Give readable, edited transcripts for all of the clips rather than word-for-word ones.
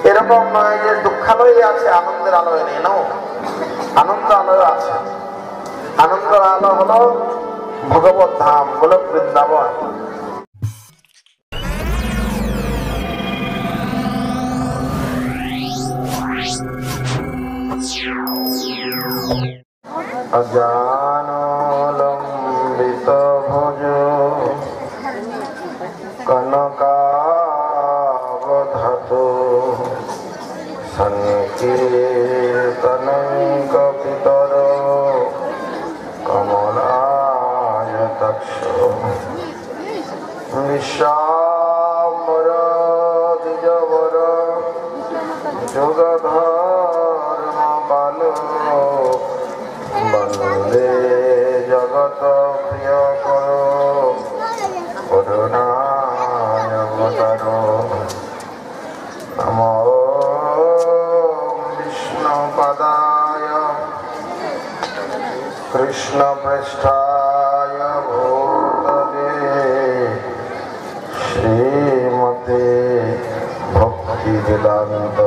এরকম নয় যে দুঃখালয় আছে আনন্দের আলোয় নেই, নাও আনন্দ আলোয় আছে। আনন্দের আলো হলো ভগবত ধাম, গোলক বৃন্দাবন। অজানলম্বিত ভুজ কনকাবধাতু সংকীর্তনং কপিতর কমলায়তাক্ষ বিশ্বাম্বর দ্বিজবর যুগধর্ম পালো বন্দে জগত প্রিয় করো করুণায় অবতার। নমো বিষ্ণুপদায় কৃষ্ণ পৃষ্ঠায় ভূতলে শ্রীমতে ভক্তি বেদান্ত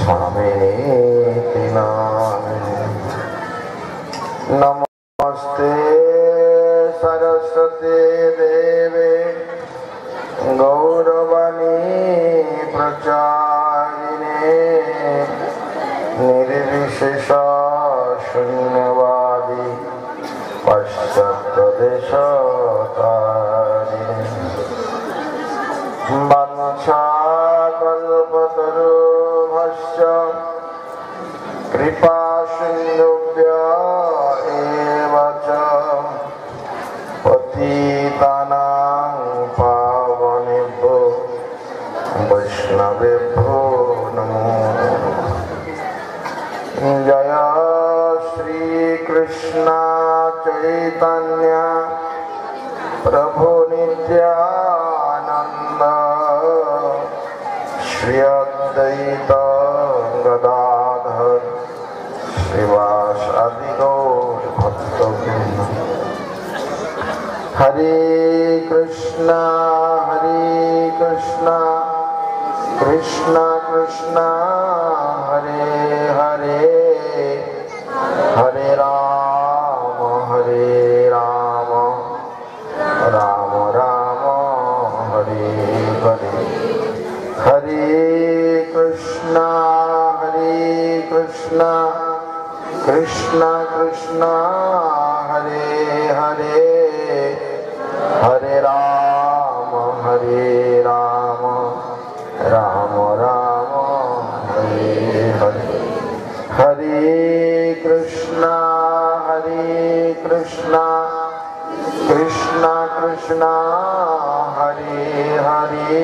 স্বামিনীতি নামিনে। নমস্তে সরস্বতী দেবে গৌরবাণী প্রচারিণে নির্বিশেষ শূন্যবাদী পাশ্চাত্য দেশতারিণে। বাঞ্ছাকল্পতরুভ্যশ্চ কৃপা সিন্ধুভ্য এব চ পতিতানাং পাবনেভ্যো বৈষ্ণবেভ্যো নমো নমঃ। জয় শ্রীকৃষ্ণ চৈতন্য প্রভু নিত্যানন্দ শ্রী অদ্বৈত গদাধর শ্রীবাসাদি গৌর ভক্তবৃন্দ। হরে কৃষ্ণ কৃষ্ণ কৃষ্ণ হরে হরে হরে রাম রাম রাম হরে হরে। হরে কৃষ্ণ কৃষ্ণ কৃষ্ণ হরে হরে হরে রাম রাম রাম হরে হরে। হরে কৃষ্ণ কৃষ্ণ কৃষ্ণ হরে হরে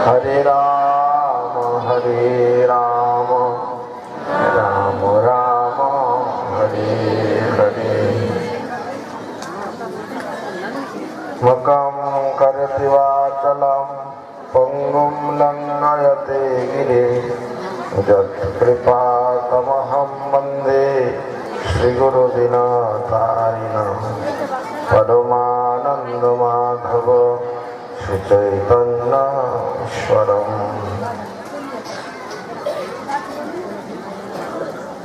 হরে রাম রাম রাম হরে হরে। মুখং করোতি বাচালং পঙ্গুং লঙ্ঘয়তে গিরিং যৎকৃপাতমহং বন্দে শ্রীগুরুদীনতারিণং। পরমানন্দ মাধব শ্রীচৈতন্য ঈশ্বরম।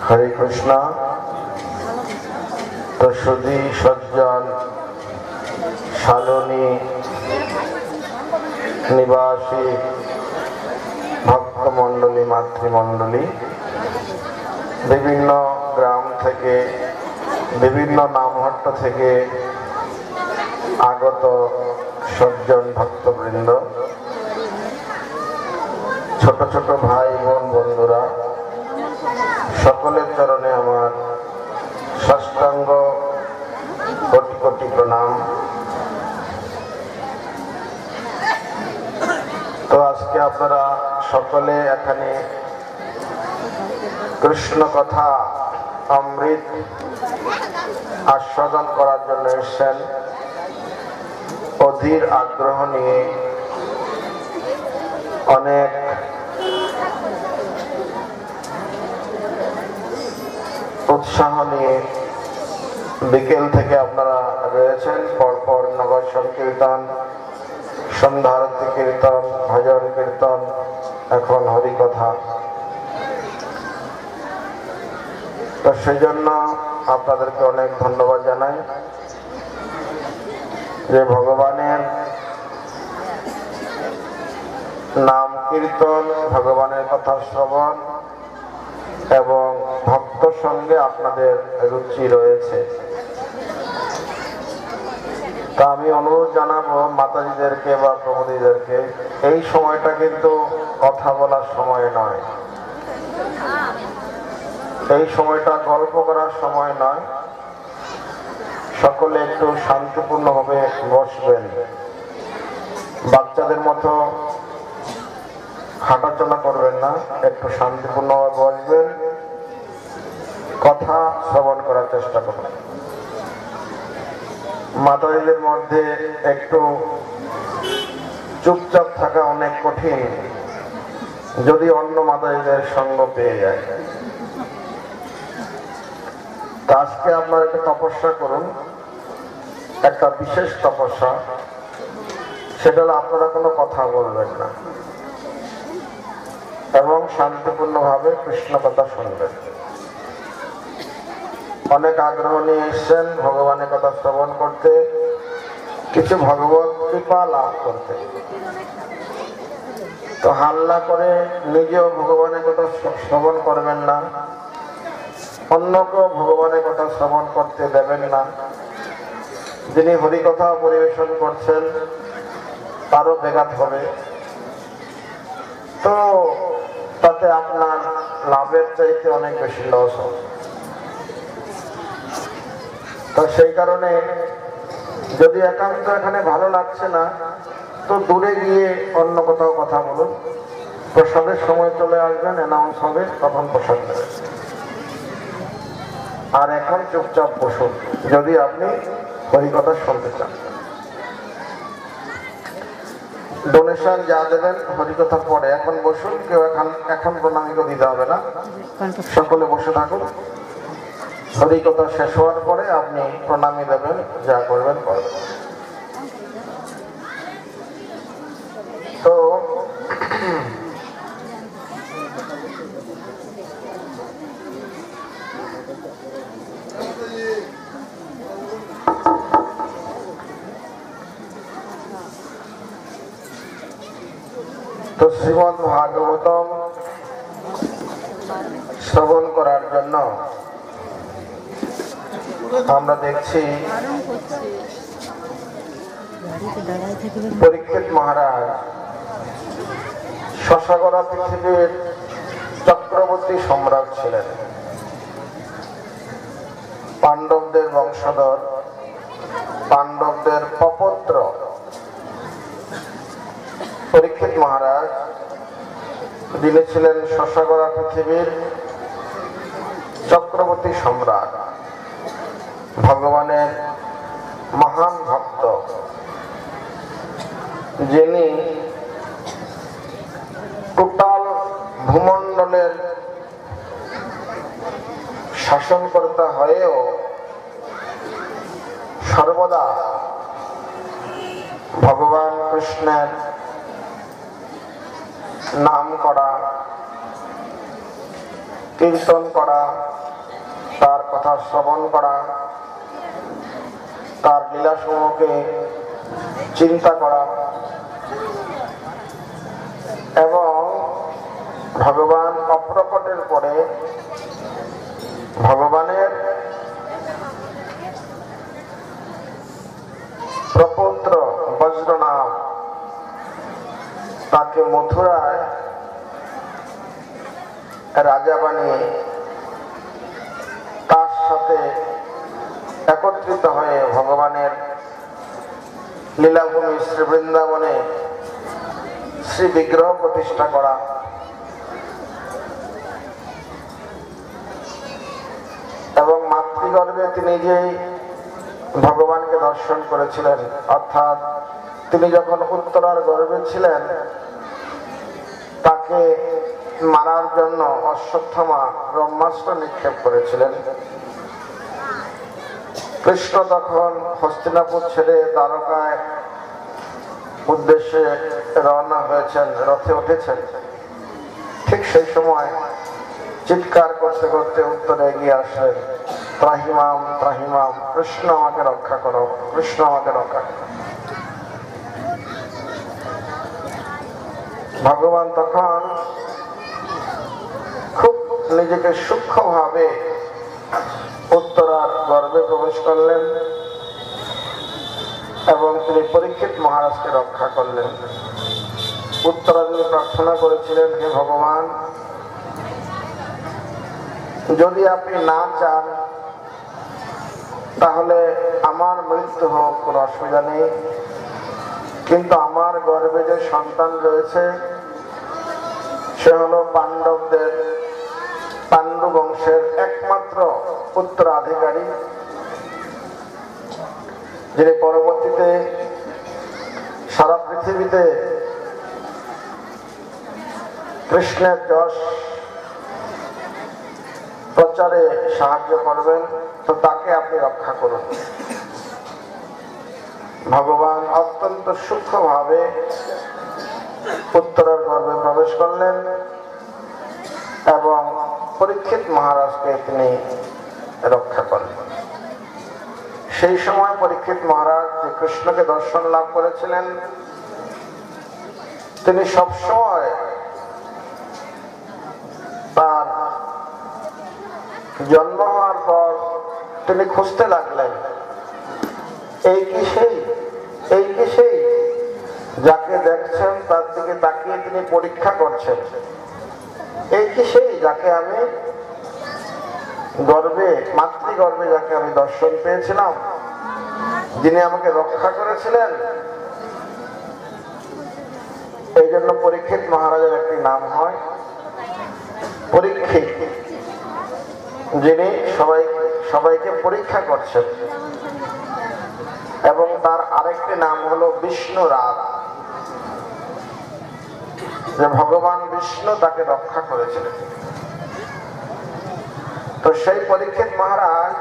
হরে কৃষ্ণ। তো সুধী সজ্জন শালনী নিবাসী ভক্তমণ্ডলী মাতৃমণ্ডলী, বিভিন্ন গ্রাম থেকে বিভিন্ন নামহট্ট থেকে আগত সজ্জন ভক্তবৃন্দ, ছোট ছোট ভাই বোন বন্ধুরা, সকলের চরণে আমার সাষ্টাঙ্গ কোটি কোটি প্রণাম। তো আজকে আপনারা সকলে এখানে কৃষ্ণ কথা অমৃত আস্বাদন করার জন্য এসেছেন। অধীর আগ্রহ নিয়ে, অনেক উৎসাহ নিয়ে বিকেল থেকে আপনারা রয়েছেন। পরপর নগর সংকীর্তন, সন্ধ্যা আরতি কীর্তন, ভজন কীর্তন এখন হরিকথা। তো সেই জন্য আপনাদেরকে অনেক ধন্যবাদ জানাই যে ভগবানের নাম কীর্তন, ভগবানের কথা শ্রবণ এবং ভক্ত সঙ্গে আপনাদের রুচি রয়েছে। তা আমি অনুরোধ জানাবো মাতাজিদেরকে বা প্রভুদিদেরকে, এই সময়টা কিন্তু কথা বলার সময় নয়, এই সময়টা গল্প করার সময় নয়। সকলে একটু শান্তিপূর্ণভাবে বসবেন, বাচ্চাদের মতো হাঁটাচলা করবেন না, একটু শান্তিপূর্ণভাবে বসবেন, কথা শ্রবণ করার চেষ্টা করবেন। মাতাজিদের মধ্যে একটু চুপচাপ থাকা অনেক কঠিন যদি অন্য মাতাজিদের সঙ্গ পেয়ে যায়। তা আজকে আপনারা একটা তপস্যা করুন, একটা বিশেষ তপস্যা, সেটা হলো আপনারা কোনো কথা বলবেন না এবং শান্তিপূর্ণভাবে কৃষ্ণ কথা শুনবেন। অনেক আগ্রহ নিয়ে এসছেন ভগবানের কথা শ্রবণ করতে, কিছু ভগবত কৃপা লাভ করতে। তো হাল্লা করে নিজেও ভগবানের কথা শ্রবণ করবেন না, অন্যকেও ভগবানের কথা শ্রবণ করতে দেবেন না। যিনি হরিকথা পরিবেশন করছেন তারও ব্যাঘাত হবে, তো তাতে আপনার লাভের চাইতে অনেক বেশি লস হবে। তো সেই কারণে যদি একান্ত এখানে ভালো লাগছে না তো দূরে গিয়ে অন্য কোথাও কথা বলুন। প্রসাদের সময় চলে আসবেন, অ্যানাউন্স হবে, তখন প্রসাদ নেবেন। আর এখন চুপচাপ বসুন যদি আপনি হরিকথা শুনতে চান। ডোনেশন যা দেবেন হরিকথার পরে, এখন বসুন, কেউ এখন প্রণামীকে দিতে হবে না, সকলে বসে থাকুন। হরিকথা শেষ হওয়ার পরে আপনি প্রণামী দেবেন, যা করবেন করবেন। তো শ্রীমদ্ ভাগবতম শ্রবণ করার জন্য আমরা দেখছি পরীক্ষিত মহারাজ শশাগরা পৃথিবীর চক্রবর্তী সম্রাট ছিলেন, পাণ্ডবদের বংশধর, পাণ্ডবদের প্রপৌত্র। পরীক্ষিত মহারাজ যিনি ছিলেন শশাগরা পৃথিবীর চক্রবর্তী সম্রাট, ভগবানের মহান ভক্ত, যিনি টোটাল ভূমণ্ডলের শাসনকর্তা হয়েও সর্বদা ভগবান কৃষ্ণের নাম করা, কীর্তন করা, তার কথা শ্রবণ করা, তার লীলাসমূহকে চিন্তা করা এবং ভগবান অপ্রকটের পরে ভগবানের প্রপৌত্র বজ্রনাভ তাকে মথুরায় রাজা বানিয়ে তার সাথে একত্রিত হয়ে ভগবানের লীলাভূমি শ্রী বৃন্দাবনে শ্রী বিগ্রহ প্রতিষ্ঠা করা এবং মাতৃগর্ভে তিনি যেই ভগবানকে দর্শন করেছিলেন, অর্থাৎ তিনি যখন উত্তরার গর্ভে ছিলেন তাকে মারার জন্য অশ্বত্থামা ব্রহ্মাস্ত্র নিক্ষেপ করেছিলেন। কৃষ্ণ তখন হস্তিনাপুর ছেড়ে দ্বারকায় উদ্দেশ্যে রওনা হয়েছেন, রথে উঠেছেন। ঠিক সেই সময় চিৎকার করতে করতে উত্তরে এগিয়ে আসলেন, ত্রাহিমাম ত্রাহিমাম, কৃষ্ণ আমাকে রক্ষা করো, কৃষ্ণ আমাকে রক্ষা করো। ভগবান তখন খুব নিজেকে সূক্ষ্মভাবে উত্তরার গর্ভে প্রবেশ করলেন এবং তিনি পরীক্ষিত মহারাজকে রক্ষা করলেন। উত্তরা তিনি প্রার্থনা করেছিলেন, হে ভগবান, যদি আপনি না চান তাহলে আমার মৃত্যু হোক, কোনো অসুবিধা নেই, কিন্তু আমার গর্ভে যে সন্তান রয়েছে সে হলো পাণ্ডু বংশের একমাত্র উত্তরাধিকারী, যিনি পরবর্তীতে সারা পৃথিবীতে কৃষ্ণের যশ প্রচারে সাহায্য করবেন, তো তাকে আপনি রক্ষা করুন। ভগবান অত্যন্ত সূক্ষ্মভাবে উত্তরের গর্ভে প্রবেশ করলেন এবং পরীক্ষিত মহারাজকে তিনি রক্ষা করলেন। সেই সময় পরীক্ষিত মহারাজ যে কৃষ্ণকে দর্শন লাভ করেছিলেন, তিনি সবসময় তার জন্ম হওয়ার পর তিনি খুঁজতে লাগলেন, এই কি সেই যাকে দেখছেন তার দিকে তাকিয়ে তিনি পরীক্ষা করছেন, এই কি সেই যাকে আমি মাতৃগর্ভে যাকে আমি দর্শন পেয়েছিলাম, যিনি আমাকে রক্ষা করেছিলেন। এই জন্য পরীক্ষিত মহারাজের একটি নাম হয় পরীক্ষিত, যিনি সবাইকে পরীক্ষা করছেন। এবং তার আরেকটি নাম হলো বিষ্ণুরাজ, যে ভগবান বিষ্ণু তাকে রক্ষা করেছিলেন। তো সেই পরীক্ষিত মহারাজ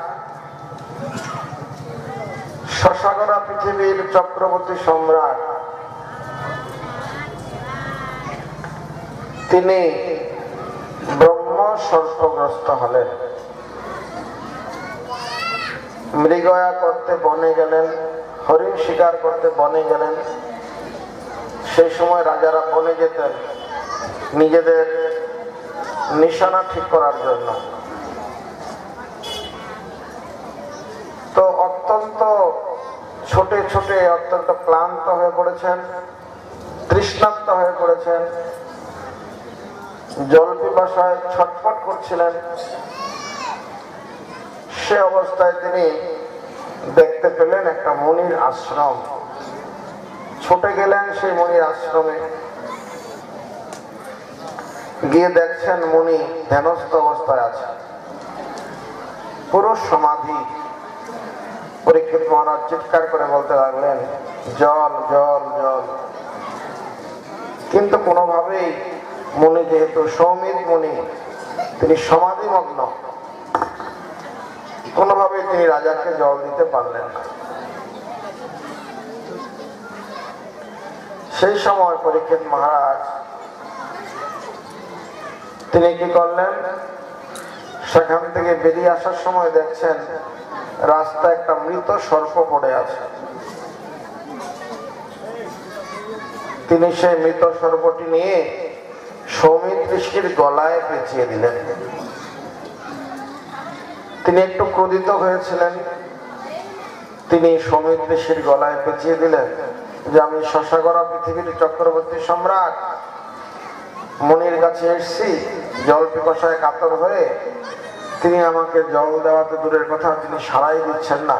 শশাগরা পৃথিবীর চক্রবর্তী সম্রাট, তিনি ব্রহ্ম সর্পগ্রস্ত হলেন, মৃগয়া করতে বনে গেলেন, হরিণ শিকার করতে বনে গেলেন। সেই সময় রাজারা বনে যেতেন নিজেদের নিশানা ঠিক করার জন্য। তো অত্যন্ত ছোটে অত্যন্ত ক্লান্ত হয়ে পড়েছেন, তৃষ্ণার্ত হয়ে পড়েছেন, জল পিপাসায় ছটফট করছিলেন। সে অবস্থায় তিনি দেখতে পেলেন একটা মুনির আশ্রম। ছুটে গেলেন সেই মুনির আশ্রমে, গিয়ে দেখছেন মুনি ধ্যানস্থ অবস্থায় আছে, পুরো সমাধি। পরীক্ষিত মহারাজ চিৎকার করে বলতে লাগলেন, জল জল জল। কিন্তু কোনোভাবেই মুনি, যেহেতু সৌমিত মুনি, তিনি সমাধিমগ্ন, কোনোভাবেই তিনি রাজাকে জল দিতে পারলেন না। সেই সময় পরীক্ষিত মহারাজ তিনি কি করলেন, সেখান থেকে বেরিয়ে আসার সময় দেখছেন রাস্তায় একটা মৃত সর্প পড়ে আছে। তিনি সেই মৃত সর্পটি নিয়ে সৌমিত ঋষির গলায় পেঁচিয়ে দিলেন। তিনি একটু ক্রোধিত হয়েছিলেন, তিনি সৌমিত ঋষির গলায় পেঁচিয়ে দিলেন যে আমি শশাগরা পৃথিবীর চক্রবর্তী সম্রাট, মুনির কাছে এসেছি জল পিপাসায় কাতর হয়ে, তিনি আমাকে জল দেওয়াতে দূরের কথা তিনি সাড়াই দিচ্ছেন না।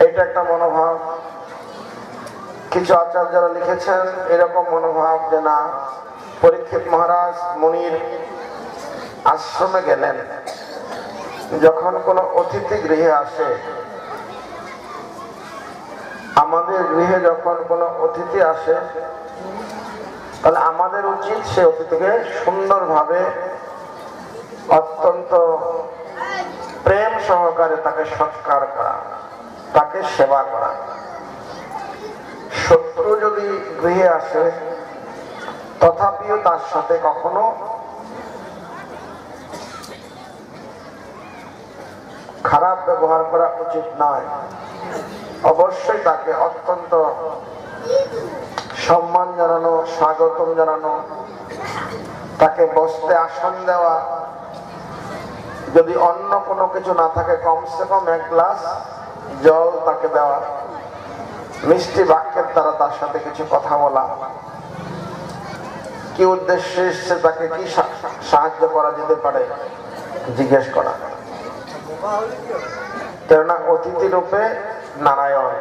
এটা একটা মনোভাব। কিছু আচার্যরা লিখেছেন এরকম মনোভাব যে না, পরীক্ষিত মহারাজ মুনির আশ্রমে গেলেন, যখন কোনো অতিথি গৃহে আসে, আমাদের গৃহে যখন কোনো অতিথি আসে, তাহলে আমাদের উচিত সে অতিথিকে সুন্দরভাবে অত্যন্ত প্রেম সহকারে তাকে সৎকার করা, তাকে সেবা করা। শত্রু যদি গৃহে আসে তথাপিও তার সাথে কখনো খারাপ ব্যবহার করা উচিত নয়। অবশ্যই তাকে অত্যন্ত সম্মান জানানো, স্বাগতম জানানো, তাকে বসতে আসন দেওয়া, যদি অন্য কোনো কিছু না থাকে কমসে কম এক গ্লাস জল তাকে দেওয়া, মিষ্টি বাক্যের দ্বারা তার সাথে কিছু কথা বলা, কি উদ্দেশ্যে এসছে, তাকে কি সাহায্য করা যেতে পারে জিজ্ঞেস করা। কেননা অতিথি রূপে নারায়ণ,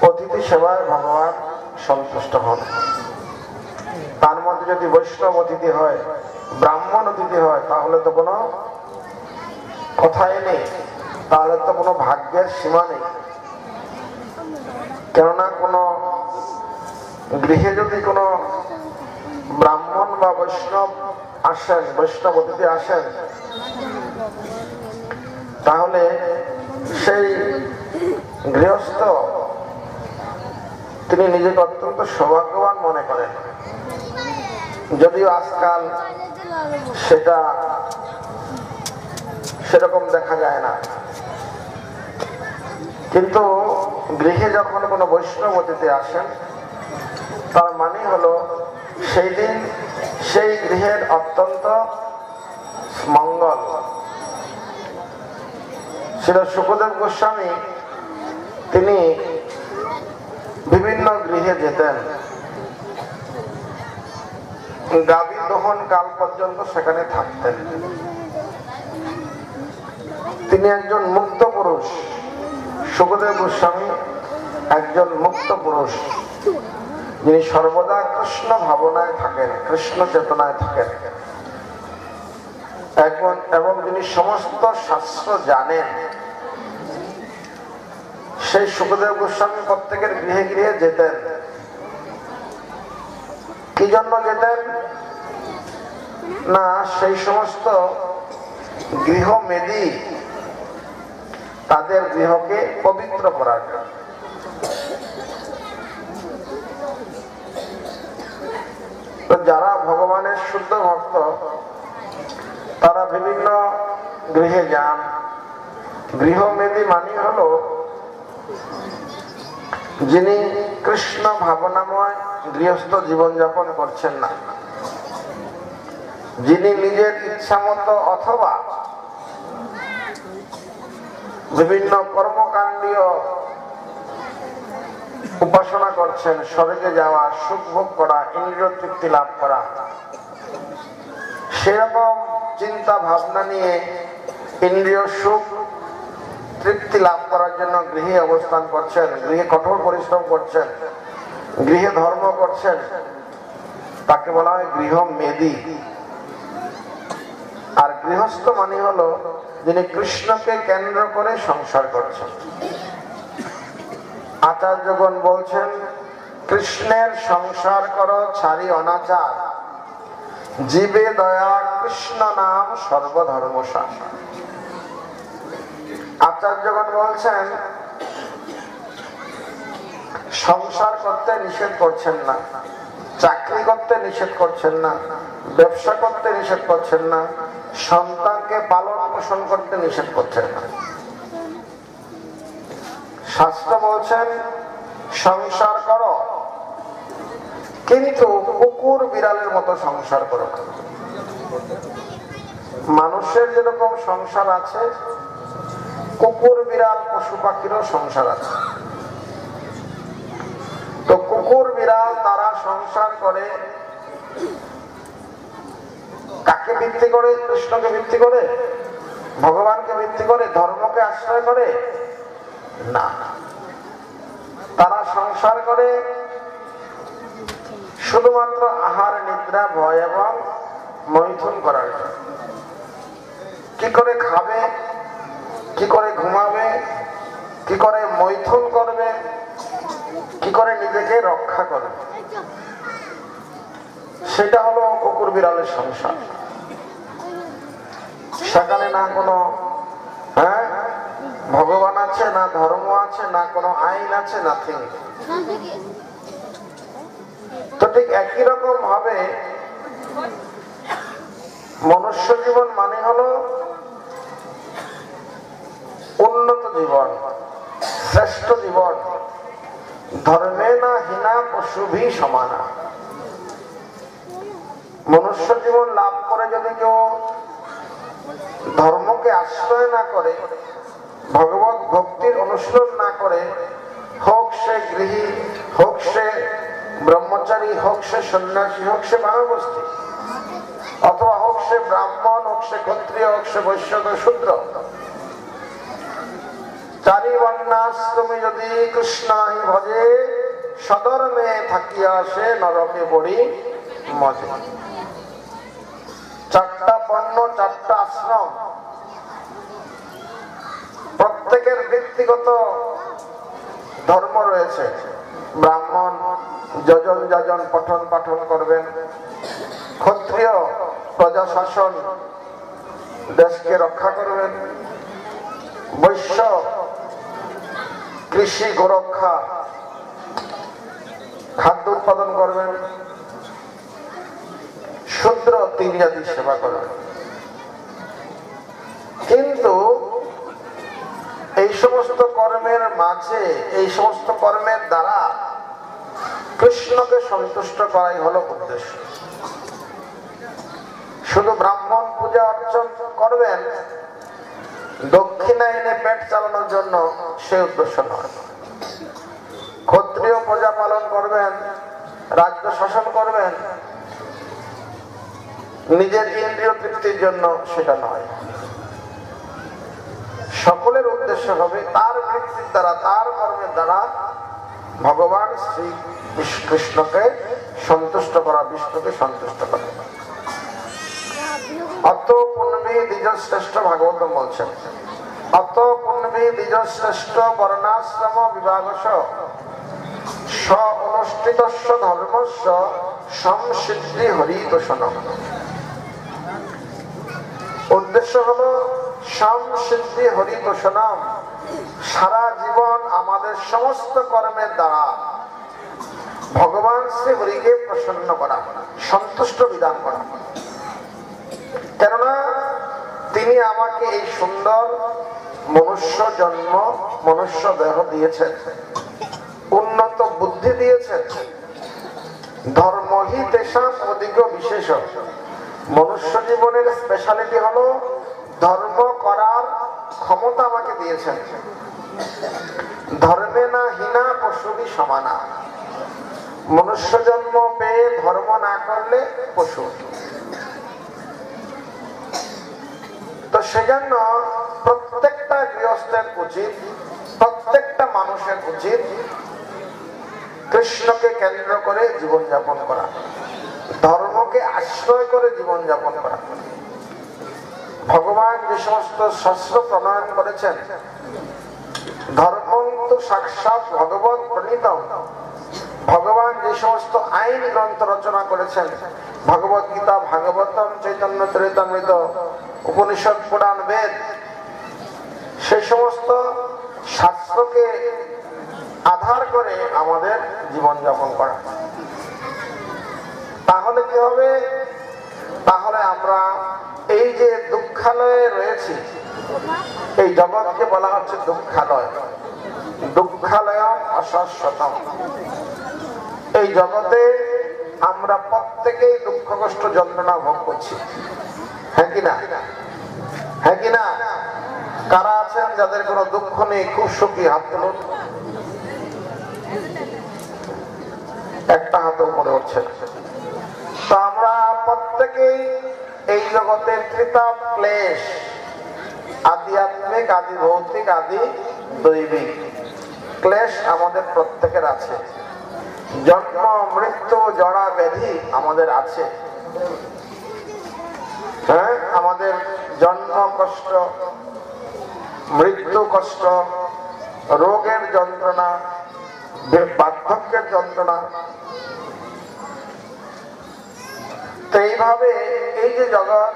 অতিথি সেবায় ভগবান সন্তুষ্ট হন। তার মধ্যে যদি বৈষ্ণব অতিথি হয়, ব্রাহ্মণ অতিথি হয়, তাহলে তো কোনো কথাই নেই, তাহলে তো কোনো ভাগ্যের সীমা নেই। কেননা কোনো গৃহে যদি কোনো ব্রাহ্মণ বা বৈষ্ণব আসেন, বৈষ্ণব অতিথি আসেন, তাহলে সেই গৃহস্থ তিনি নিজেকে অত্যন্ত সৌভাগ্যবান মনে করেন। যদিও আজকাল সেটা সেরকম দেখা যায় না, কিন্তু গৃহে যখন কোনো বৈষ্ণব অতিথি আসেন, তার মানে হলো সেই দিন সেই গৃহের অত্যন্ত মঙ্গল। শ্রী শুকদেব গোস্বামী তিনি বিভিন্ন গৃহে যেতেন, গাভী দহন কাল পর্যন্ত সেখানে থাকতেন। তিনি একজন মুক্ত পুরুষ, শুকদেব গোস্বামী একজন মুক্ত পুরুষ, যিনি সর্বদা কৃষ্ণ ভাবনায় থাকেন, কৃষ্ণ চেতনায় থাকেন, এবং যিনি সমস্ত শাস্ত্র জানেন। সেই শুকদেব গোস্বামী প্রত্যেকের গৃহে গৃহে যেতেন। কি জন্য যেতেন না, সেই সমস্ত গৃহমেদি তাদের গৃহকে পবিত্র করার জন্য। তো যারা ভগবানের শুদ্ধ ভক্ত, তারা বিভিন্ন গৃহে যান। গৃহমেদি মানে হলো যিনি কৃষ্ণ ভাবনাময় গৃহস্থ জীবনযাপন করছেন না, যিনি নিজের ইচ্ছা মতো অথবা বিভিন্ন কর্মকাণ্ডীয় উপাসনা করছেন, স্বর্গে যাওয়া, সুখ ভোগ করা, ইন্দ্রিয় তৃপ্তি লাভ করা, সেরকম চিন্তা ভাবনা নিয়ে ইন্দ্রিয় সুখ তৃপ্তি লাভ করার জন্য গৃহে অবস্থান করছেন, গৃহে কঠোর পরিশ্রম করছেন, গৃহে ধর্ম করছেন, তাকে বলা হয় গৃহমেদি। আর গৃহস্থ মানে হলো যিনি কৃষ্ণকে কেন্দ্র করে সংসার করছেন। আচার্যগণ বলছেন, কৃষ্ণের সংসার করো ছাড়ি অনাচার, জীবে দয়া কৃষ্ণ নাম সর্বধর্মসার। আচার্যগণ বলছেন, সংসার করতে নিষেধ করছেন না, চাকরি করতে নিষেধ করছেন না, ব্যবসা করতে নিষেধ করছেন না, সন্তানকে পালন পোষণ করতে নিষেধ করছেন না। শাস্ত্র বলছেন সংসার করো, কিন্তু কুকুর বিড়ালের মতো সংসার করো। মানুষের যেরকম সংসার আছে, কুকুর বিড়াল পশু পাখিরও সংসার আছে। তো কুকুর বিড়াল তারা সংসার করে কাকে ভিত্তি করে? কৃষ্ণকে ভিত্তি করে, ভগবানকে ভিত্তি করে, ধর্মকে আশ্রয় করে না। তারা সংসার করে শুধুমাত্র আহার, নিদ্রা, ভয় এবং মৈথুন করার জন্য। কি করে খাবে, কি করে ঘুমাবে, কি করে মৈথুন করবে, কি করে নিজেকে রক্ষা করবে, সেটা হলো কুকুর বিড়ালের সংসার। সেখানে না কোনো ভগবান আছে, না ধর্ম আছে, না কোনো আইন আছে, নাথিং। তো ঠিক একই রকম মনুষ্য জীবন মানে হলো উন্নত জীবন, শ্রেষ্ঠ জীবন। ধর্মে না হীনা পশুভি সমানা। মনুষ্য জীবন লাভ করে যদি কেউ ধর্মকে আশ্রয় না করে, ভগবত ভক্তির অনুশীলন না করে, হোক সে গৃহী, হোক সে ব্রহ্মচারী, হোক সে সন্ন্যাসী, হোক সে বানপ্রস্থী, অথবা হোক সে ব্রাহ্মণ, হোক সে ক্ষত্রিয়, হোক সে বৈশ্য শূদ্র, চারি বর্ণাশ্রমে যদি কৃষ্ণ নাহি ভজে, সধর্মে থাকিয়া সে নরকে পড়ি মজে। চারটা বর্ণ, চারটা আশ্রম, প্রত্যেকের ব্যক্তিগত ধর্ম রয়েছে। ব্রাহ্মণ যজন যাজন পঠন পাঠন করবেন, ক্ষত্রিয় প্রজা শাসন, দেশকে রক্ষা করবেন, বৈশ্য কৃষি গোরক্ষা, খাদ্য উৎপাদন করবেন, শূদ্র তিন জাতির সেবা করবেন। কিন্তু এই সমস্ত কর্মের মাঝে, এই সমস্ত কর্মের দ্বারা কৃষ্ণকে সন্তুষ্ট করাই হলো উদ্দেশ্য। শুধু ব্রাহ্মণ পূজা অর্চন করবেন দক্ষিণা এনে পেট চালানোর জন্য, সে উদ্দেশ্য নয়। ক্ষত্রিয় প্রজা পালন করবেন, রাজ্য শাসন করবেন নিজের ইন্দ্রিয় তৃপ্তির জন্য, সেটা নয়। সকলের উদ্দেশ্য হবে তার বৃত্তির দ্বারা, তার কর্মের দ্বারা ভগবান শ্রী কৃষ্ণকে সন্তুষ্ট করা, বিষ্ণুকে সন্তুষ্ট করা। অত পুণ্যবী দ্বিজশ্রেষ্ঠ ভাগবত বলছেন, অত পুণ্যবী দ্বিজশ্রেষ্ঠ বর্ণাশ্রম বিভাগস স অনুষ্ঠিতস্য ধর্মস্য সংসিদ্ধি হরিতোষণম। উদ্দেশ্য হলো সংসিদ্ধি হরিতোষণম, সারা জীবন আমাদের সমস্ত কর্মের দ্বারা ভগবান শ্রী হরিকে প্রসন্ন করা, সন্তুষ্ট বিধান করা। কেননা তিনি আমাকে এই সুন্দর মনুষ্য জন্ম, মনুষ্য দেহ দিয়েছেন, উন্নত বুদ্ধি দিয়েছেন। ধর্মহি তেষাম অধিক বিশেষ। মনুষ্য জীবনের স্পেশালিটি হলো ধর্ম করার ক্ষমতা আমাকে দিয়েছেন। ধর্মে না হীনা পশুরই সমানা। মনুষ্য জন্ম পেয়ে ধর্ম না করলে পশু। তো সেজন্য প্রত্যেকটা গৃহস্থের উচিত, প্রত্যেকটা মানুষের উচিত কৃষ্ণকে কেন্দ্র করে জীবনযাপন করা, ধর্মকে আশ্রয় করে জীবনযাপন করা। ভগবান যে সমস্ত শাস্ত্র প্রণয়ন করেছেন, ধর্মং তু সাক্ষাৎ ভগবৎ প্রণীতম, ভগবান যে সমস্ত আইন গ্রন্থ রচনা করেছেন, ভগবত গীতা, ভাগবতম, চৈতন্য চরিতামৃত, উপনিষদ, পুরাণ, বেদ, সে সমস্ত শাস্ত্রকে আধার করে আমাদের জীবনযাপন করা। তাহলে কি হবে? তাহলে আমরা এই যে দুঃখালয়ে রয়েছি, এই জগৎকে বলা হচ্ছে দুঃখালয়। দুঃখালয়ম অশাশ্বতম। এই জগতে আমরা প্রত্যেকেই দুঃখ কষ্ট যন্ত্রণা ভোগ করছি, হ্যাঁ কিনা? হ্যাঁ কিনা? কারা আছেন যাদের কোনো দুঃখ নেই, খুব সুখী? হাত তুলুন। একটা হাত উপরে উঠছে। তো আমরা প্রত্যেকেই এই জগতের ত্রিতাপ ক্লেশ, আধ্যাত্মিক, আদি ভৌতিক, আদি দৈবিক ক্লেশ আমাদের প্রত্যেকের আছে। জন্ম, মৃত্যু, জরা ব্যাধি আমাদের আছে। হ্যাঁ, আমাদের জন্ম কষ্ট, মৃত্যু কষ্ট, রোগের যন্ত্রণা, বার্ধক্যের যন্ত্রণা। তো এইভাবে এই যে জগৎ,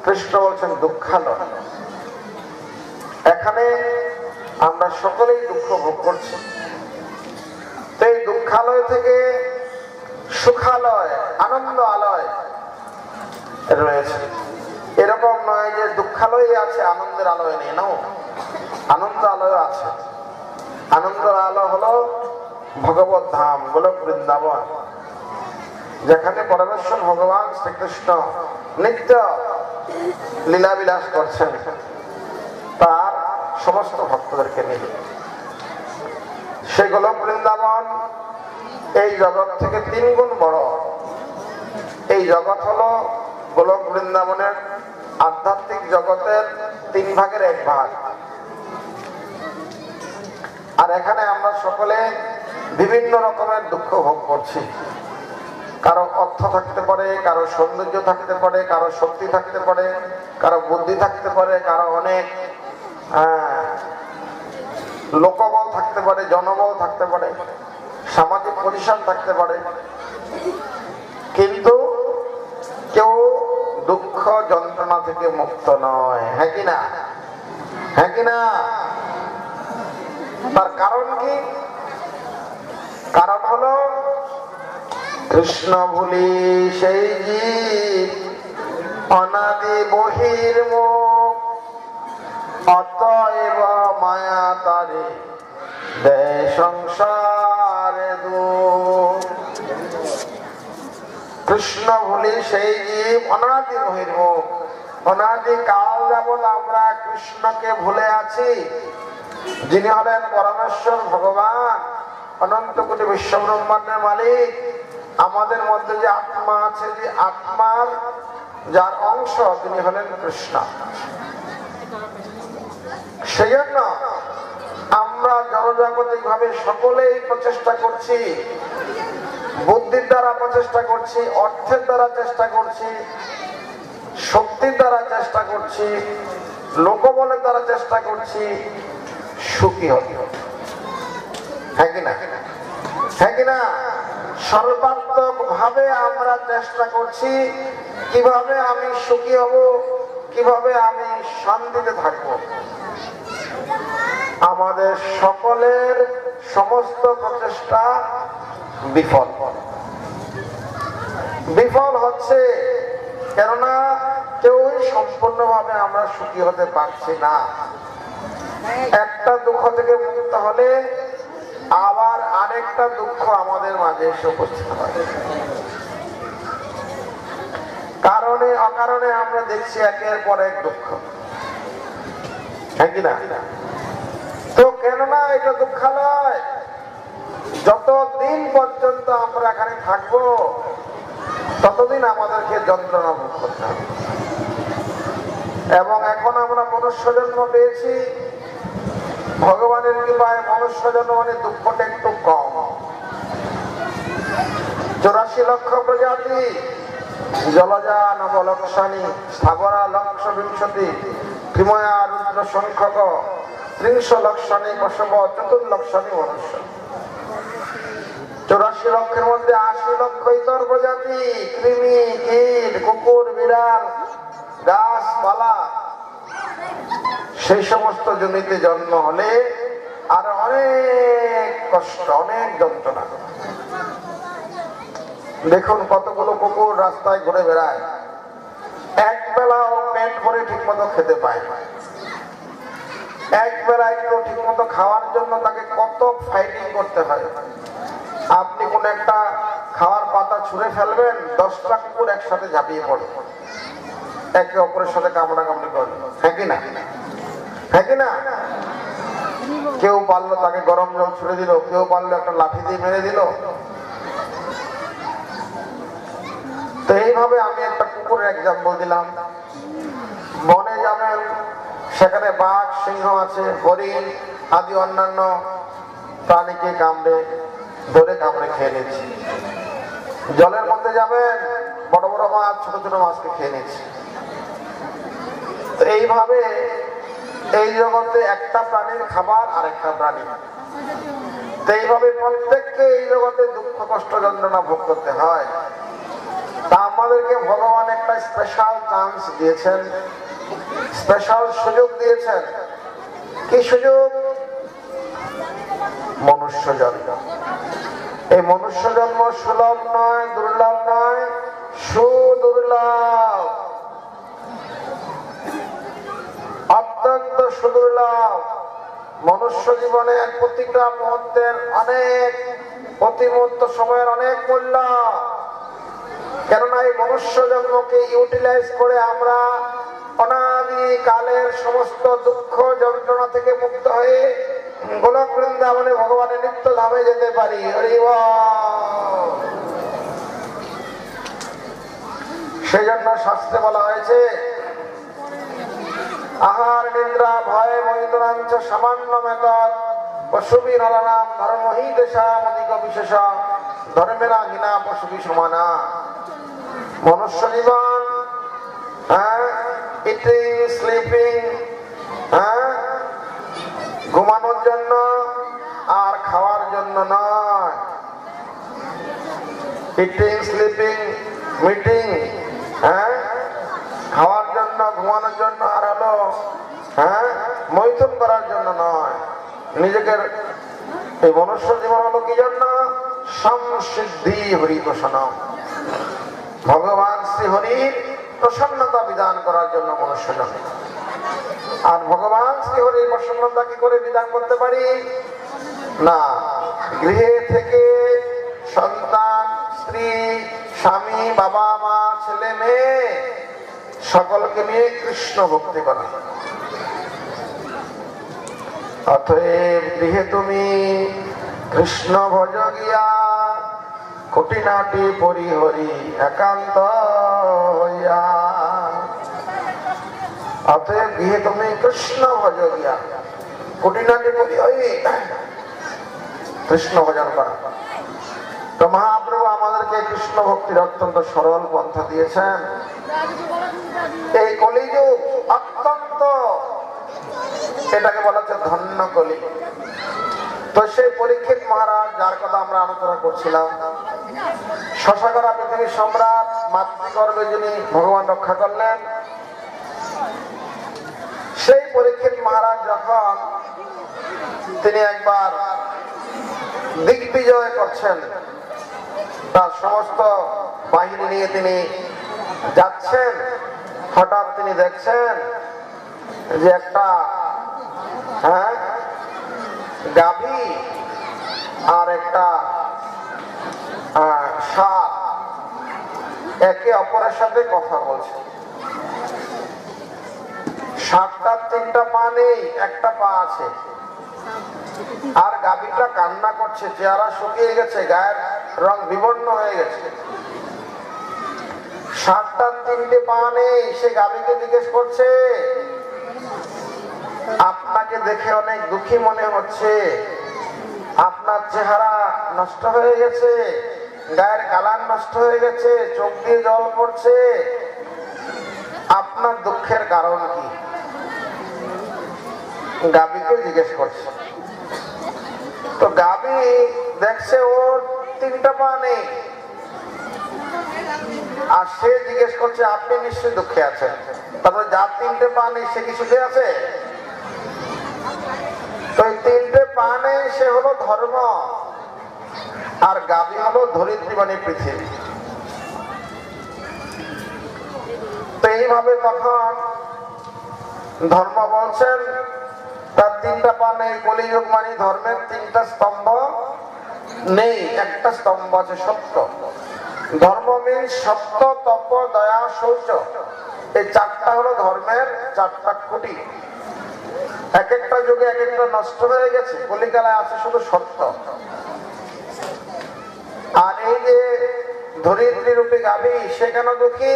কৃষ্ণ বলছেন দুঃখালয়। এখানে আমরা সকলেই দুঃখ ভোগ করছি। তো এই দুঃখালয় থেকে সুখালয়, আনন্দ আলয়, রয়েছে। এরকম নয় যে দুঃখালয় আছে আনন্দের আলোয় নেই, নাও আনন্দ আলোয় আছে। আনন্দ আলো হলো ভগবত ধাম, গোলক বৃন্দাবন, যেখানে পরমেশ্বর ভগবান শ্রীকৃষ্ণ নিত্য লীলাবিলাস করছেন তার সমস্ত ভক্তদেরকে নিয়ে। সেই গোলক বৃন্দাবন এই জগৎ থেকে 3 গুণ বড়। এই জগৎ হলো গোলক বৃন্দাবনের আধ্যাত্মিক জগতের 3 ভাগের 1 ভাগ। আর এখানে আমরা সকলে বিভিন্ন রকমের দুঃখ ভোগ করছি। কারো অর্থ থাকতে পারে, কারো সৌন্দর্য থাকতে পারে, কারো শক্তি থাকতে পারে, কারো বুদ্ধি থাকতে পারে, কারো অনেক লোকবল থাকতে পারে, জনবল থাকতে পারে, সামাজিক পজিশন থাকতে পারে, কিন্তু কেউ দুঃখ যন্ত্রণা থেকে মুক্ত নয়। হ্যাঁ কিনা? হ্যাঁ কিনা? তার কারণ কি? কারণ হলো কৃষ্ণ ভুলি সেই জীব অনাদি বহির্মুখ, অতএব মায়া তারে দেয় সংসারে দুঃখ। কৃষ্ণ ভুলি সেই জীব অনাদি বহির্মুখ, অনাদি কাল যাবৎ আমরা কৃষ্ণকে ভুলে আছি, যিনি হলেন পরমেশ্বর ভগবান, অনন্ত কোটি বিশ্ব ব্রহ্মাণ্ডের মালিক। আমাদের মধ্যে যে আত্মা আছে, যে আত্মার যার অংশ, তিনি হলেন কৃষ্ণ। সেই জন্য আমরা জনজাগতিক ভাবে সকলেই প্রচেষ্টা করছি, বুদ্ধির দ্বারা প্রচেষ্টা করছি, অর্থের দ্বারা চেষ্টা করছি, শক্তির দ্বারা চেষ্টা করছি, লোকবলের দ্বারা চেষ্টা করছি সুখী হতে। হ্যাঁ কিনা? হ্যাঁ কিনা? সর্বাত্মক ভাবে আমরা চেষ্টা করছি কিভাবে আমি সুখী হব, কিভাবে আমি শান্তিতে থাকবো। আমাদের সকলের সমস্ত প্রচেষ্টা বিফল বিফল হচ্ছে, কেননা কেউই সম্পূর্ণভাবে আমরা সুখী হতে পারছি না। একটা দুঃখ থেকে মুক্ত হলে আবার আরেকটা দুঃখ আমাদের মাঝে এসে উপস্থিত হয়। কারণে অকারণে আমরা দেখছি একের পর এক দুঃখ। হ্যাঁ কিনা? তো কেননা এটা দুঃখালয়, যতদিন পর্যন্ত আমরা এখানে থাকবো ততদিন আমাদেরকে যন্ত্রণা ভোগ করতে হবে। এবং এখন আমরা মনুষ্য জন্ম পেয়েছি, ভগবানের কৃপায় মনুষ্য জন্ম মানে দুঃখটা একটু কম। 84 লক্ষ প্রজাতি, জলজা নবলক্ষণী, স্থাবরা লক্ষ বিংশতি, তৃময়া রুদ্র সংখ্যক, 30 লক্ষণী পশব, 4 লক্ষণী মনুষ্য। 84 লক্ষের মধ্যে 80 লক্ষ ইতর প্রজাতি, কৃমি, কীট, কুকুর, বিড়াল, গাছপালা। সেই সমস্ত জমিতে জন্ম হলে আর অনেক কষ্ট, অনেক যন্ত্রণা। দেখুন কতগুলো কুকুর রাস্তায় ঘুরে বেড়ায়, এক বেলা ও পেট ভরে ঠিক মতো খেতে পায়, এক বেলা একটু ঠিক মতো খাওয়ার জন্য তাকে কত ফাইটিং করতে হয়। আপনি কোন একটা খাওয়ার পাতা ছুঁড়ে ফেলবেন, 10টা কুকুর একসাথে ঝাঁপিয়ে পড়ে, একে অপরের সাথে কামড়া কামড়ি করে। হ্যাঁ কিনা? হ্যাঁ কিনা? কেউ পারলো তাকে গরম জল ছুঁড়ে দিল, কেউ পারলো একটা লাঠি দিয়ে মেরে দিল। তো এইভাবে আমি একটা কুকুরের এক্সাম্পল দিলাম। বনে যাবেন, সেখানে বাঘ, সিংহ আছে, হরিণ আদি অন্যান্য প্রাণীকে কামড়ে ধরে কামড়ে খেয়ে নিচ্ছে। জলের মধ্যে যাবেন, বড় বড় মাছ, ছোট ছোট মাছকে খেয়ে নিচ্ছে। তো এইভাবে এই জগতে একটা প্রাণীর খাবার আরেকটা প্রাণী। তো এইভাবে প্রত্যেককে এই জগতে দুঃখ কষ্ট যন্ত্রণা ভোগ করতে হয়। তা আমাদেরকে ভগবান একটা স্পেশাল চান্স দিয়েছেন, স্পেশাল সুযোগ দিয়েছেন। কি সুযোগ? মনুষ্য জন্ম। এই মনুষ্য জন্ম সুলভ নয়, দুর্লভ নয়, সুদুর্লভ। মূল্য। মনুষ্য জীবনের প্রতিটা মুহূর্তের প্রতি মুহূর্ত সময়ের অনেক মূল্য। কেননা এই মনুষ্য জন্মকে ইউটিলাইজ করে আমরা অনাদি কালের সমস্ত দুঃখ যন্ত্রণা থেকে মুক্ত হয়ে গোলক বৃন্দাবনে ভগবানের নিত্য ধামে যেতে পারি। হরি বল। সেই জন্য শাস্ত্রে বলা হয়েছে, আহার নিদ্রা ভয় মৈদনাঞ্চ সামান্য মেতদ পশুবি নরানাম ধর্মহি দেশামধিক বিশেষ ধর্মেরা হীনা পশুবি সমানা। মনুষ্য জীবন ইটিং স্লিপিং, ঘুমানোর জন্য আর খাওয়ার জন্য নয়। ইটিং স্লিপিং মিটিং, খাওয়ার জন্য ঘুমানোর জন্য আর হলো মৈথুন করার জন্য নয়। নিজেকে এই মনুষ্য জীবন হলো কি জন্য? সংসিদ্ধি হরি প্রসন্ন, ভগবান শ্রী হরির প্রসন্নতা বিধান করার জন্য মনুষ্য জন্ম। আর ভগবান শ্রী হরির প্রসন্নতা কি করে বিধান করতে পারি? না, গৃহে থেকে সন্তান, স্ত্রী, স্বামী, বাবা মা, ছেলে মেয়ে সকলকে নিয়ে কৃষ্ণ ভক্তি করা। অতএব গৃহে তুমি কৃষ্ণ ভজ গিয়া খুঁটিনাটি পরিহরি একান্ত হইয়া। অতএব গৃহে তুমি কৃষ্ণ ভজ গিয়া খুঁটিনাটি পরিহরি কৃষ্ণ ভজন করা। তো মহাপ্রভু আমাদেরকে কৃষ্ণ ভক্তির অত্যন্ত সরল পন্থা দিয়েছেন। এই কলিযুগ অত্যন্ত, এটাকে বলা হচ্ছে ধন্য কলি। তো সেই পরীক্ষিত মহারাজ, যার কথা আমরা আলোচনা করছিলাম, শশাকরা পৃথিবীর সম্রাট, মাতৃগর্ভে যিনি ভগবান রক্ষা করলেন, সেই পরীক্ষিত মহারাজ যখন তিনি একবার দিগ্বিজয় করছেন, তার সমস্ত বাহিনী নিয়ে তিনি যাচ্ছেন, হঠাৎ তিনি দেখছেন যে একটা গাভী আর একটা ষাঁড় একে অপরের সাথে কথা বলছে। ষাঁড়টার 3টা পা নেই, একটা পা আছে। আর গাভীটা কান্না করছে, চেহারা শুকিয়ে গেছে, গায়ের রং বিবর্ণ হয়ে গেছে। ষাঁড়টার 3টে পা নেই। সে গাভীকে জিজ্ঞেস করছে, আপনাকে দেখে অনেক দুঃখী মনে হচ্ছে, আপনার চেহারা নষ্ট হয়ে গেছে, গায়ের কালার নষ্ট হয়ে গেছে, চোখ দিয়ে জল পড়ছে, আপনার দুঃখের কারণ কি? গাভীকে জিজ্ঞেস করছে। তো গাভী দেখছে ওর 3টা পা নেই, আর সে জিজ্ঞেস করছে, আপনি নিশ্চয়ই দুঃখে আছেন। তারপরে যার 3টে পা নেই সে কি সুখে আছে? তো 3টে পা নেই, সে হলো ধর্ম, আর গাভী হলো ধরিত্রী মানে পৃথিবী। তো এইভাবে তখন ধর্ম বলছেন তার 3টা পা নেই। কলিযুগ মানে ধর্মের 3টা স্তম্ভ নেই, একটা স্তম্ভ আছে সত্য। ধর্ম মিন সত্য, তপ, দয়া, শৌচ। এই 4টা হলো ধর্মের 4টা খুঁটি। এক একটা যুগে এক একটা নষ্ট হয়ে গেছে, কলিকালায় আছে শুধু সত্য। আর এই যে ধরিত্রী রূপী গাভী, সে কেন দুঃখী?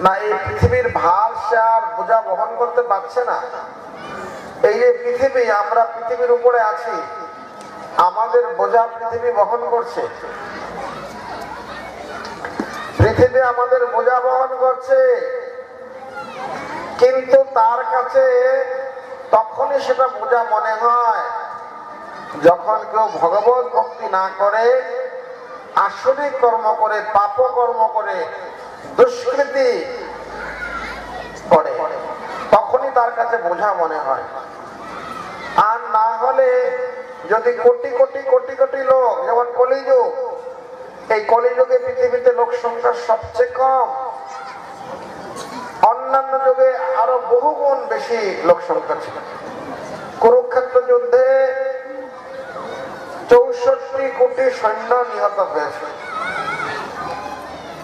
না, এই পৃথিবীর ভার সে আর বোঝা বহন করতে পারছে না। এই যে পৃথিবী, আমরা পৃথিবীর উপরে আছি, আমাদের বোঝা পৃথিবী বহন করছে। পৃথিবী আমাদের বোঝা বহন করছে, কিন্তু তার কাছে তখনই সেটা বোঝা মনে হয় যখন কেউ ভগবত ভক্তি না করে, আসরিক কর্ম করে, পাপ কর্ম করে, দুষ্কৃতি করে, তখনই তার কাছে বোঝা মনে হয়। আর না হলে যদি কোটি কোটি কোটি কোটি লোক, যেমন কলিযুগ, এই কলিযুগে পৃথিবীতে লোক সংখ্যা সবচেয়ে কম, অন্যান্য যুগে আরো বহুগুণ বেশি লোক সংখ্যা ছিল। কুরুক্ষেত্র যুদ্ধে 64 কোটি সৈন্য নিহত হয়েছে।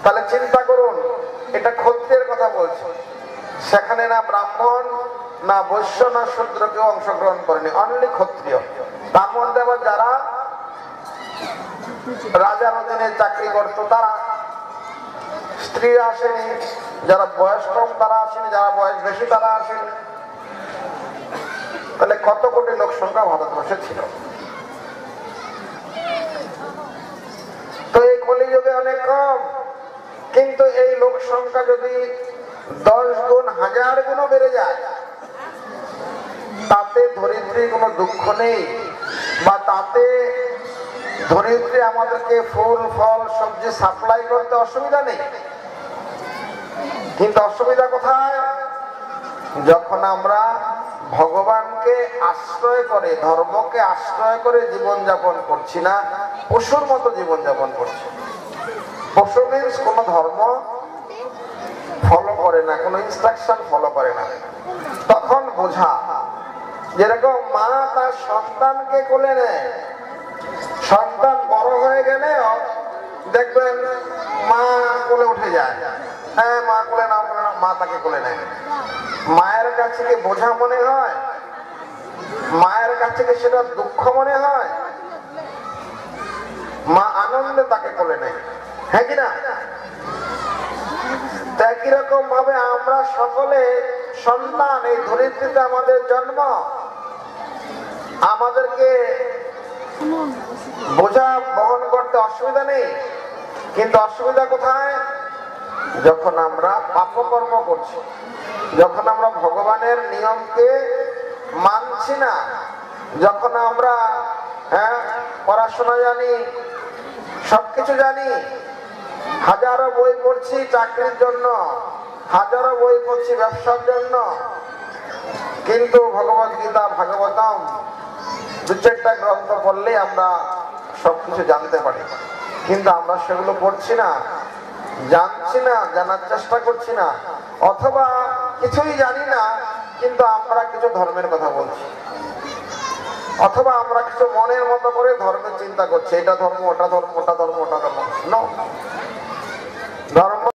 তাহলে চিন্তা করুন, এটা ক্ষত্রিয়ের কথা বলছে, সেখানে না ব্রাহ্মণ না বৈশ্য না শূদ্র কেউ অংশগ্রহণ করেনি, অনলি ক্ষত্রিয়। তার মধ্যে আবার যারা রাজার অধীনে চাকরি করত তারা, স্ত্রীরা আসেনি, যারা বয়স কম তারা আসেনি, যারা বয়স বেশি তারা আসেনি। তাহলে কত কোটি লোক সংখ্যা ভারতবর্ষে ছিল। তো এই কলিযুগে অনেক কম, কিন্তু এই লোক সংখ্যা যদি 10 গুণ 1000 গুণও বেড়ে যায়, তাতে ধরিত্রীর কোনো দুঃখ নেই, বা তাতে ধরিত্রী আমাদেরকে ফুল ফল সবজি সাপ্লাই করতে অসুবিধা নেই। কিন্তু অসুবিধা কোথায়? যখন আমরা ভগবানকে আশ্রয় করে, ধর্মকে আশ্রয় করে জীবন যাপন করছি না, পশুর মতো জীবন যাপন করছি। পশু মিন্স কোন ধর্ম ফলো করে না, কোন ইনস্ট্রাকশন ফলো করে না। তখন বোঝা, যেরকম মা তার সন্তানকে কোলে নেয়, সন্তান বড় হয়ে গেলে দেখবেন মা কোলে উঠে যায়, হ্যাঁ মা কোলে নাও, মা তাকে কোলে নেয়। মায়ের কাছে কি বোঝা মনে হয়? মায়ের কাছে কি সেটা দুঃখ মনে হয়? মা আনন্দে তাকে কোলে নেয়, হ্যাঁ কিনা? একই রকম ভাবে আমরা সকলে সন্তান, এই ধরিত্রীতে আমাদের জন্ম, আমাদেরকে বোঝা বহন করতে অসুবিধা নেই। কিন্তু অসুবিধা কোথায়? যখন আমরা পাপকর্ম করছি, যখন আমরা ভগবানের নিয়মকে মানছি না, যখন আমরা পড়াশোনা জানি, সবকিছু জানি, হাজারো বই পড়ছি চাকরির জন্য, হাজারো বই পড়ছি ব্যবসার জন্য, কিন্তু ভগবদ গীতা ভাগবতম 2-4টা গ্রন্থ পড়লে আমরা সবকিছু জানতে পারি। কিন্তু আমরা সেগুলো পড়ছি না, জানছি না, জানার চেষ্টা করছি না, অথবা কিছুই জানি না কিন্তু আমরা কিছু ধর্মের কথা বলছি, অথবা আমরা কিছু মনের মতো করে ধর্মের চিন্তা করছি, এটা ধর্ম, ওটা ধর্ম, ওটা ধর্ম, ওটা ধর্ম।